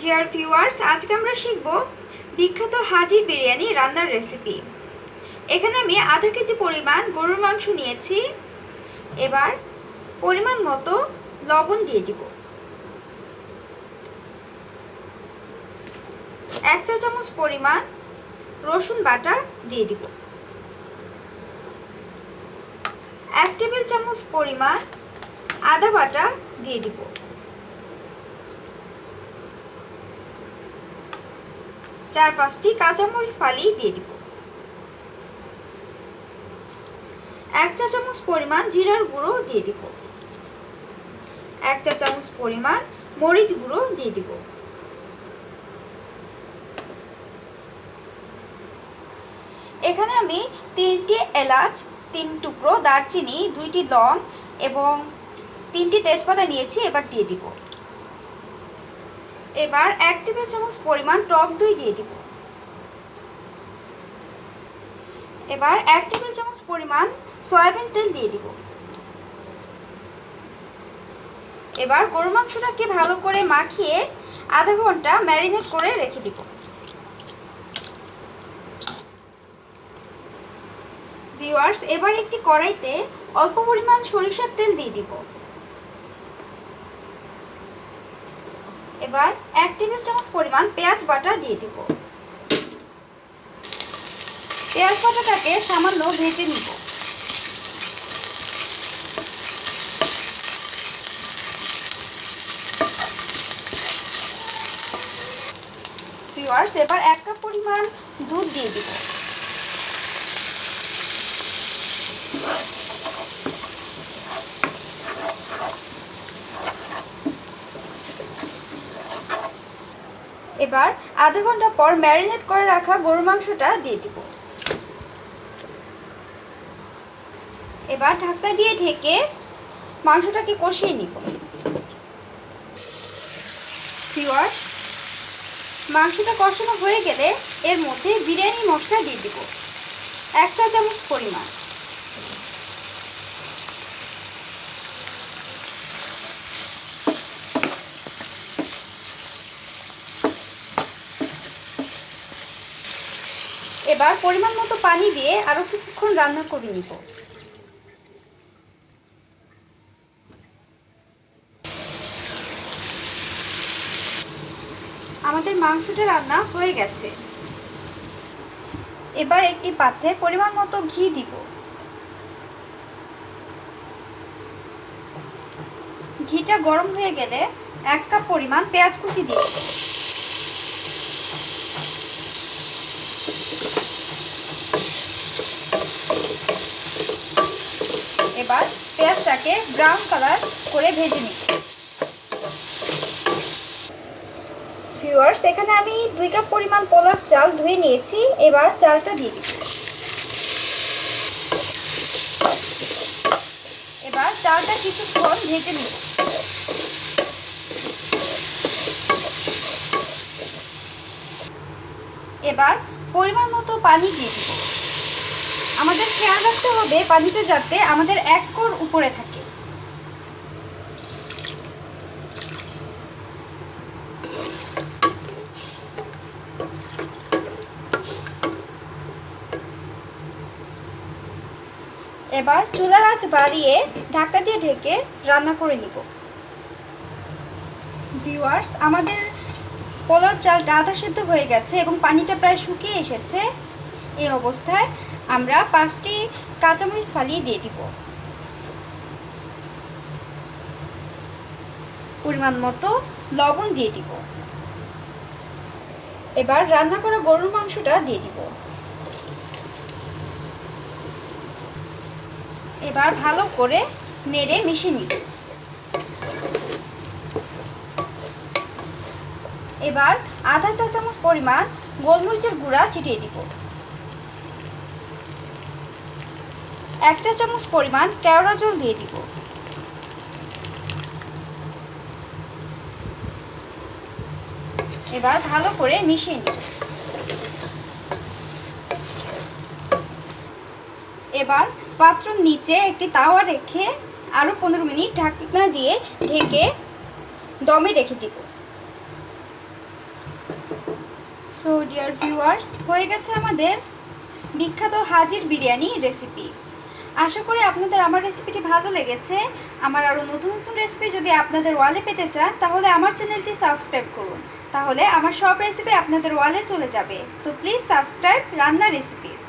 Dear viewers, আজকে আমরা শিখব বিখ্যাত হাজির বিরিয়ানি রান্নার রেসিপি। এখানে আমি আধা কেজি পরিমাণ গরুর মাংস নিয়েছি। এবার পরিমাণ মতো লবণ দিয়ে দিব। 1 চা চামচ পরিমাণ রসুন বাটা দিয়ে দিব। 1 টেবিল চামচ পরিমাণ আদা বাটা দিয়ে দিব। 4-5টি কাঁচামরিচ ফালি দিয়ে দিব। 1 চা চামচ পরিমাণ জিরার গুঁড়ো দিয়ে দিব। 1 চা চামচ পরিমাণ মরিচ গুঁড়ো দিয়ে দিব। এখানে আমি 3টি এলাচ, 3 টুকরো দারচিনি, 2টি লং এবং 3টি তেজপাতা নিয়েছি। এবার দিয়ে দিব। এবার 1 টেবিল চামচ পরিমাণ টক দই দিয়ে দিব। এবার 1 টেবিল চামচ পরিমাণ সয়াবিন তেল দিয়ে দিব। এবার গরু মাংসটাকে ভালো করে মাখিয়ে আধা ঘন্টা ম্যারিনেট করে রেখে দিব। ভিউয়ার্স, এবার একটি কড়াইতে অল্প পরিমাণ সরিষার তেল দিয়ে দিব। এবার 1 টেবিল চামচ পরিমাণ পেঁয়াজ বাটা দিয়ে দিব। পেঁয়াজ বাটাটাকে সামান্য ভেজে নিব। ভিউয়ার্স, এবার 1 কাপ পরিমাণ দুধ দিয়ে দিব। এবার আধা ঘন্টা পর ম্যারিনেট করে রাখা গরুর মাংসটা দিয়ে দিব। এবার ঢাকনা দিয়ে ঢেকে মাংসটাকে কষিয়ে নিব। ভিউয়ার্স, মাংসটা কষানো হয়ে গেলে এর মধ্যে বিরিয়ানি মশলা দিয়ে দিব 1 চা চামচ পরিমাণ। এবার পরিমাণ মতো পানি দিয়ে আরো কিছুক্ষণ রান্না করে নিব। আমাদের মাংসটা রান্না হয়ে গেছে। এবার একটি পাত্রে পরিমাণ মতো ঘি দিব। ঘিটা গরম হয়ে গেলে 1 কাপ পরিমাণ পেঁয়াজ কুচি দিয়ে দিব। এবার পেঁয়াজটাকে ব্রাউন কালার করে ভেজে নিব। ভিউয়ার্স, এখানে আমি 2 কাপ পরিমাণ পোলার চাল ধুয়ে নিয়েছি। এবার চালটা দিয়ে দিব। এবার চালটা কিছুক্ষণ ভেজে নিব। এবার পরিমাণ মতো পানি দিয়ে দিব। আমাদের খেয়াল রাখতে হবে পানিটা যাতে আমাদের 1 কোর উপরে থাকে। এবার চুলার আঁচ বাড়িয়ে ঢাকনা দিয়ে ঢেকে রান্না করে নিব। ভিউয়ার্স, আমাদের পোলার চালটা আধা সেদ্ধ হয়ে গেছে এবং পানিটা প্রায় শুকিয়ে এসেছে। এই অবস্থায় আমরা 5টি কাঁচামরিচ ফালি দিয়ে দিব। পরিমাণ মতো লবণ দিয়ে দিব। এবার রান্না করা গরুর মাংসটা দিয়ে দিব। এবার ভালো করে নেড়ে মিশিয়ে নিব। এবার আধা চা চামচ পরিমাণ গোলমরিচের গুঁড়া ছিটিয়ে দিব। 1 চা চামচ পরিমাণ কেওড়া জল দিয়ে দিব। এবার ভালো করে মিশিয়ে নিব। এবার পাত্রের নিচে একটি তাওয়া রেখে আরও 15 মিনিট ঢাকনা দিয়ে ঢেকে দমে রেখে দিব। সো ডিয়ার ভিউয়ার্স, হয়ে গেছে আমাদের বিখ্যাত হাজির বিরিয়ানি রেসিপি। আশা করি আপনাদের আমার রেসিপিটি ভালো লেগেছে। আমার আরও নতুন নতুন রেসিপি যদি আপনাদের ওয়ালে পেতে চান তাহলে আমার চ্যানেলটি সাবস্ক্রাইব করুন, তাহলে আমার সব রেসিপি আপনাদের ওয়ালে চলে যাবে। সো প্লিজ সাবস্ক্রাইব রান্না রেসিপিস।